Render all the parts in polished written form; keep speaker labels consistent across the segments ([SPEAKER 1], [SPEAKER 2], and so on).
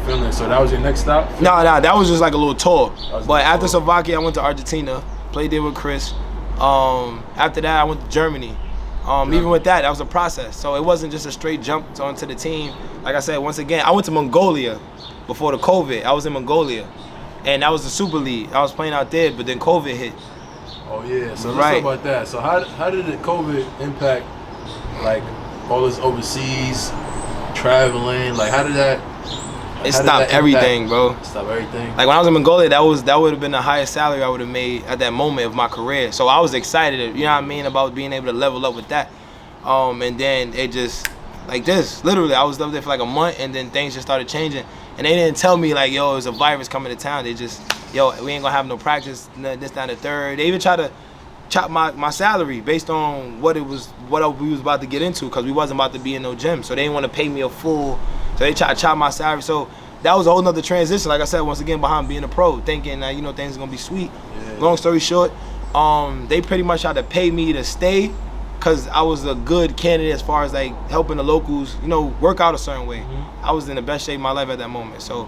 [SPEAKER 1] Finland. So that was your next stop?
[SPEAKER 2] No, that was just like a little tour. But after Slovakia, I went to Argentina, played there with Chris. After that, I went to Germany. Even with that was a process. So it wasn't just a straight jump onto the team. Like I said, once again, I went to Mongolia before the COVID. I was in Mongolia, and that was the Super League. I was playing out there, but then COVID hit.
[SPEAKER 1] Oh yeah, so let's talk about that. So how did the COVID impact like all this overseas traveling? Like how did that?
[SPEAKER 2] It stopped everything, bro.
[SPEAKER 1] Stop everything.
[SPEAKER 2] Like when I was in Mongolia, that would have been the highest salary I would have made at that moment of my career. So I was excited, you know what I mean, about being able to level up with that. And then it just like this, literally, I was up there for like a month, and then things just started changing. And they didn't tell me like, yo, there's a virus coming to town. They just, yo, we ain't gonna have no practice, this, that, and the third. They even tried to chop my salary based on what we was about to get into, because we wasn't about to be in no gym. So they didn't want to pay me a full. So they tried to chop my salary. So that was a whole nother transition. Like I said, once again, behind being a pro, thinking that, you know, things are gonna be sweet. Yeah. Long story short, they pretty much tried to pay me to stay, because I was a good candidate as far as like helping the locals, you know, work out a certain way. I was in the best shape of my life at that moment. So,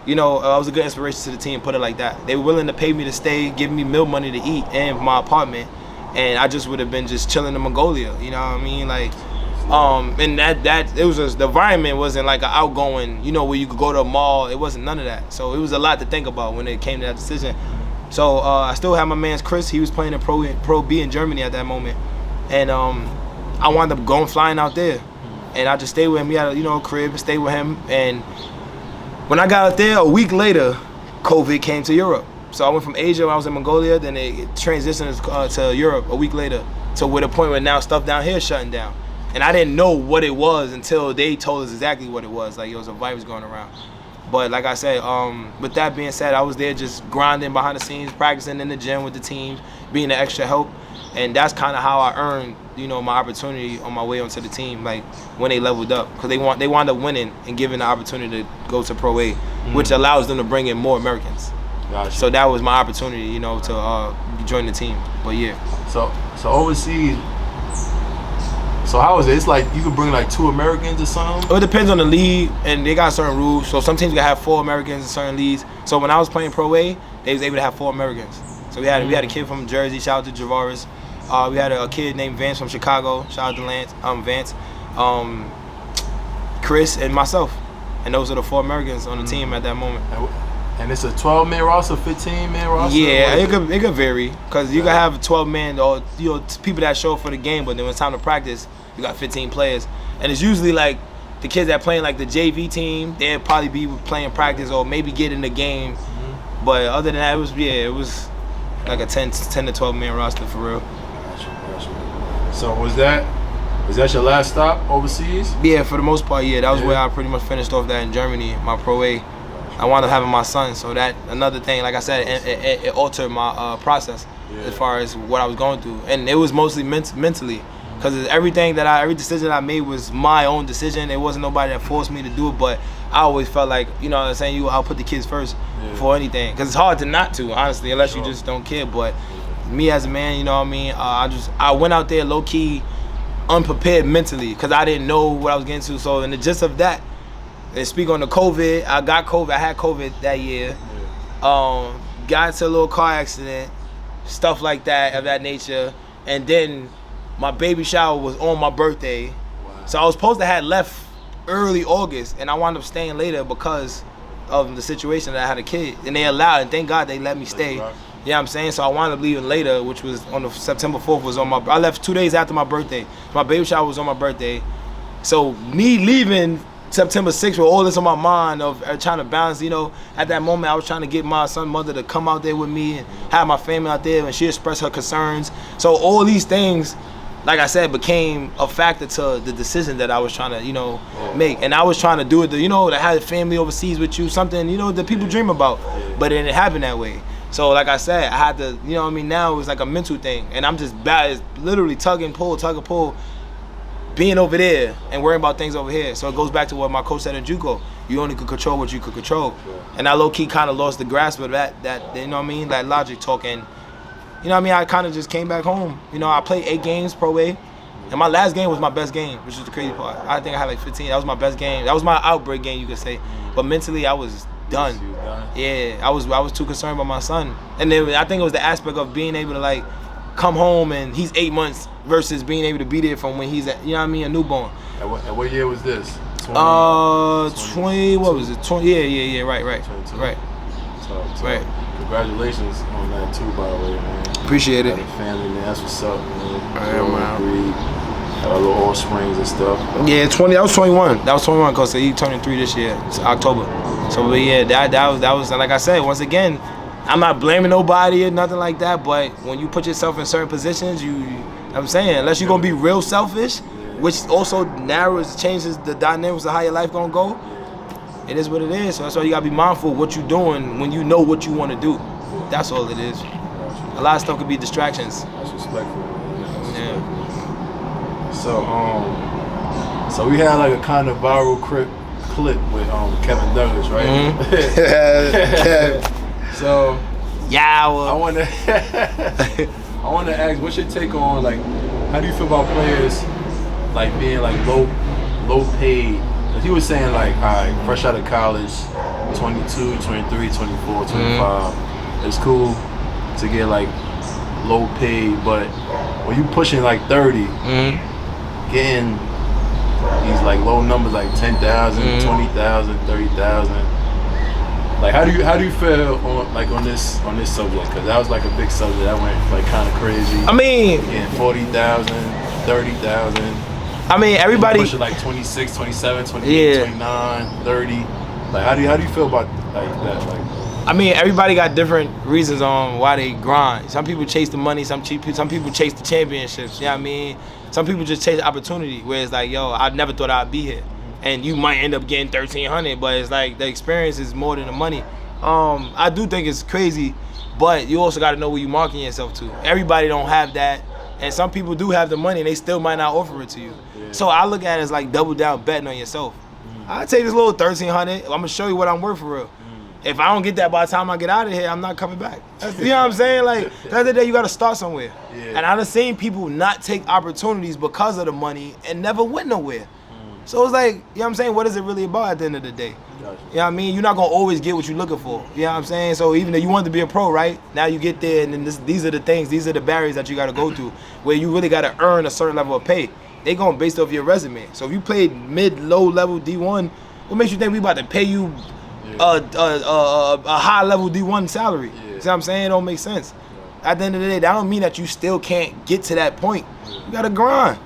[SPEAKER 2] you know, I was a good inspiration to the team, put it like that. They were willing to pay me to stay, give me meal money to eat and my apartment, and I just would have been just chilling in Mongolia, you know what I mean? Like, and that it was just, the environment wasn't like an outgoing, you know, where you could go to a mall. It wasn't none of that. So it was a lot to think about when it came to that decision. So I still had my man's Chris. He was playing in Pro B in Germany at that moment, and I wound up flying out there, and I just stayed with him. He had a crib, and stayed with him. And when I got out there, a week later, COVID came to Europe. So I went from Asia when I was in Mongolia, then it transitioned to Europe a week later, to where the point where now stuff down here is shutting down. And I didn't know what it was until they told us exactly what it was. Like, it was a virus going around. But like I said, with that being said, I was there just grinding behind the scenes, practicing in the gym with the team, being the extra help. And that's kind of how I earned, my opportunity on my way onto the team, like when they leveled up. Because they wound up winning and giving the opportunity to go to Pro A, which allows them to bring in more Americans. Gotcha. So that was my opportunity, to join the team. But yeah.
[SPEAKER 1] So overseas, so how is it? It's like you could bring like 2 Americans or something?
[SPEAKER 2] It depends on the league, and they got certain rules. So some teams can have 4 Americans in certain leagues. So when I was playing Pro A, they was able to have 4 Americans. So we had a kid from Jersey, shout out to Javaris. We had a kid named Vance from Chicago, shout out to Vance, Chris, and myself. And those are the 4 Americans on the team at that moment.
[SPEAKER 1] And it's a 12-man roster, 15-man roster?
[SPEAKER 2] Yeah, it could vary, because you can have 12-man or people that show up for the game, but then when it's time to practice, you got 15 players. And it's usually like the kids that playing like the JV team, they'll probably be playing practice or maybe get in the game. But other than that, it was like a 10 to 12-man roster for real.
[SPEAKER 1] Gotcha. So was that your last stop overseas?
[SPEAKER 2] Yeah, for the most part, yeah. That was where I pretty much finished off that in Germany, my Pro A. I wound up having my son, so that another thing, like I said, it altered my process as far as what I was going through, and it was mostly mentally, because every decision I made was my own decision. It wasn't nobody that forced me to do it, but I always felt like, I'll put the kids first before anything, because it's hard to not to, honestly, unless you just don't care. But me as a man, I went out there low key, unprepared mentally, because I didn't know what I was getting to. So in the gist of that. And speak on the COVID, I had COVID that year. Got into a little car accident, stuff like that, of that nature. And then my baby shower was on my birthday. Wow. So I was supposed to have left early August, and I wound up staying later because of the situation that I had a kid. And they allowed, and thank God they let me stay. You know what I'm saying? So I wound up leaving later, which was on the September 4th I left 2 days after my birthday. My baby shower was on my birthday. So me leaving September 6th with all this on my mind of trying to balance, at that moment I was trying to get my son's mother to come out there with me and have my family out there, and she expressed her concerns. So all these things, like I said, became a factor to the decision that I was trying to, make. And I was trying to do it, to have a family overseas with you, something, that people dream about. But it didn't happen that way. So like I said, I had to, now it was like a mental thing. And I'm just bad, it's literally tug and pull, being over there and worrying about things over here. So it goes back to what my coach said in JUCO. You only could control what you could control. And I low-key kind of lost the grasp of that, that logic talking. I kind of just came back home. I played 8 games Pro A. And my last game was my best game, which is the crazy part. I think I had like 15. That was my best game. That was my outbreak game, you could say. But mentally, I was done. Yeah, I was too concerned about my son. And then I think it was the aspect of being able to like come home and he's 8 months versus being able to be there from when he's at, you know what I mean, a newborn.
[SPEAKER 1] And what year was this?
[SPEAKER 2] 20, what was it? 20, yeah, right.
[SPEAKER 1] 22.
[SPEAKER 2] Right.
[SPEAKER 1] So,
[SPEAKER 2] Right.
[SPEAKER 1] Congratulations on that too, by the way, man.
[SPEAKER 2] Appreciate it.
[SPEAKER 1] Got a family, man. That's what's up, man.
[SPEAKER 2] Man.
[SPEAKER 1] Got little offsprings and stuff.
[SPEAKER 2] Yeah, 20. That was 21. That was 21 because he turned 3 this year. It's October. So, but yeah, that was like I said. Once again, I'm not blaming nobody or nothing like that. But when you put yourself in certain positions, I'm saying, unless you're gonna be real selfish, which also changes the dynamics of how your life gonna go. It is what it is. So that's why you gotta be mindful of what you're doing when you know what you want to do. That's all it is. A lot of stuff could be distractions.
[SPEAKER 1] That's respectful.
[SPEAKER 2] Yeah.
[SPEAKER 1] So we had like a kind of viral clip with Kevin Douglas, right?
[SPEAKER 2] Mm-hmm.
[SPEAKER 1] So
[SPEAKER 2] yeah,
[SPEAKER 1] I want to ask, what's your take on, like, how do you feel about players like being like low paid? Cause he was saying like, all right, fresh out of college, 22, 23, 24, 25, it's cool to get like low paid, but when you pushing like 30, getting these like low numbers like 10,000, 20,000, 30,000. Like how do you feel on this subject? Cause that was like a big subject that went like kind of crazy.
[SPEAKER 2] I mean,
[SPEAKER 1] getting 40,000, 30,000.
[SPEAKER 2] I mean, everybody
[SPEAKER 1] pushing like 26, 27, 28, 29, 30. Like how do you feel about like that? Like,
[SPEAKER 2] I mean, everybody got different reasons on why they grind. Some people chase the money, some people chase the championships. You know what I mean? Some people just chase opportunity, where it's like, yo, I never thought I'd be here. And you might end up getting 1,300, but it's like the experience is more than the money. I do think it's crazy, but you also got to know where you're marketing yourself to. Everybody don't have that, and some people do have the money, and they still might not offer it to you. Yeah. So I look at it as like double down betting on yourself. I take this little 1,300. I'm gonna show you what I'm worth for real. If I don't get that by the time I get out of here, I'm not coming back. You know what I'm saying? Like, the other day, you got to start somewhere. Yeah. And I've seen people not take opportunities because of the money and never went nowhere. So it's like, you know what I'm saying? What is it really about at the end of the day? Gotcha. You know what I mean? You're not going to always get what you're looking for. You know what I'm saying? So even though you want to be a pro, right? Now you get there, and then these are the things, these are the barriers that you got to go through, where you really got to earn a certain level of pay. They going based off your resume. So if you played mid, low level D1, what makes you think we about to pay you a high level D1 salary? Yeah. You see what I'm saying? It don't make sense. Yeah. At the end of the day, that don't mean that you still can't get to that point. Yeah. You gotta grind.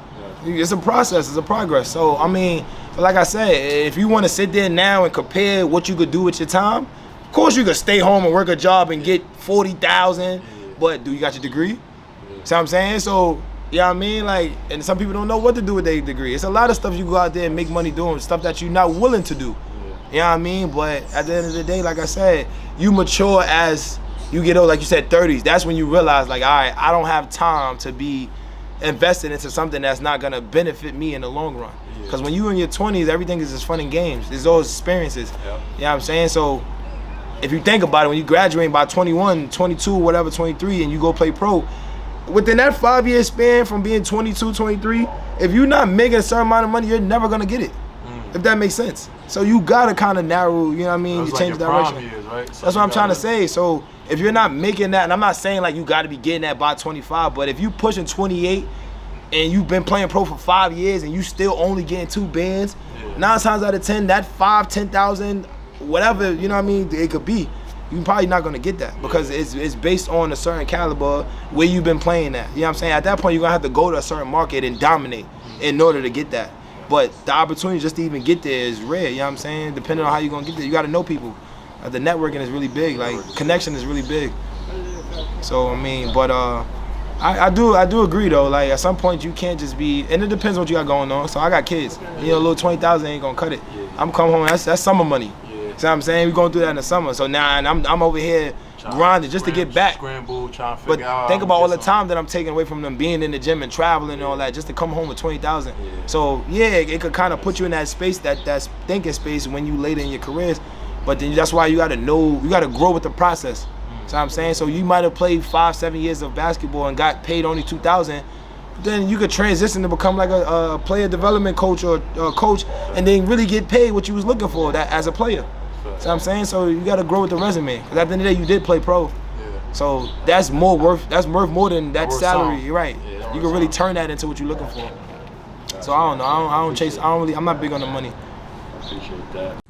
[SPEAKER 2] Yeah. It's a process, it's a progress. So I mean, like I said, if you want to sit there now and compare what you could do with your time, of course you could stay home and work a job and get 40,000, but do you got your degree? Yeah. See what I'm saying? So, you know what I mean? Like, and some people don't know what to do with their degree. It's a lot of stuff you go out there and make money doing, stuff that you're not willing to do. You know what I mean? But at the end of the day, like I said, you mature as you get old, like you said, 30s. That's when you realize, like, all right, I don't have time to be invested into something that's not going to benefit me in the long run. Because when you're in your 20s, everything is just fun and games. There's those experiences. Yep. You know what I'm saying? So if you think about it, when you graduate by 21, 22, whatever, 23, and you go play pro, within that 5-year span from being 22, 23, if you're not making a certain amount of money, you're never going to get it. If that makes sense. So you gotta kind of narrow, you know what I mean? You change direction.
[SPEAKER 1] Years, right? So
[SPEAKER 2] that's what I'm trying to say. So if you're not making that, and I'm not saying like you gotta be getting that by 25, but if you pushing 28 and you've been playing pro for 5 years and you still only getting 2 bands, 9 times out of 10, that 10,000, whatever, you know what I mean, it could be, you're probably not gonna get that because it's based on a certain caliber where you've been playing at. You know what I'm saying? At that point, you're gonna have to go to a certain market and dominate in order to get that. But the opportunity just to even get there is rare, you know what I'm saying? Depending on how you're going to get there. You got to know people. The networking is really big. Like, connection is really big. So, I mean, but I do agree, though. Like, at some point, you can't just be, and it depends what you got going on. So, I got kids. You know, a little 20,000 ain't going to cut it. I'm coming home, that's summer money. You know what I'm saying? We're going through that in the summer. So, now I'm over here grinding just to get back.
[SPEAKER 1] Scramble, trying to figure out.
[SPEAKER 2] But think about all the time that I'm taking away from them being in the gym and traveling and all that just to come home with 20,000. So yeah, it could kind of put you in that space, that thinking space when you later in your careers. But then that's why you got to know, you got to grow with the process. So I'm saying, so you might have played 5-7 years of basketball and got paid only 2,000, then you could transition to become like a player development coach or a coach, and then really get paid what you was looking for that as a player. See what I'm saying? So you got to grow with the resume. Because at the end of the day, you did play pro. So that's more worth. That's worth more than that salary. You're right. You can really turn that into what you're looking for. So I don't know. I don't chase. I don't really. I'm not big on the money.
[SPEAKER 1] I appreciate that.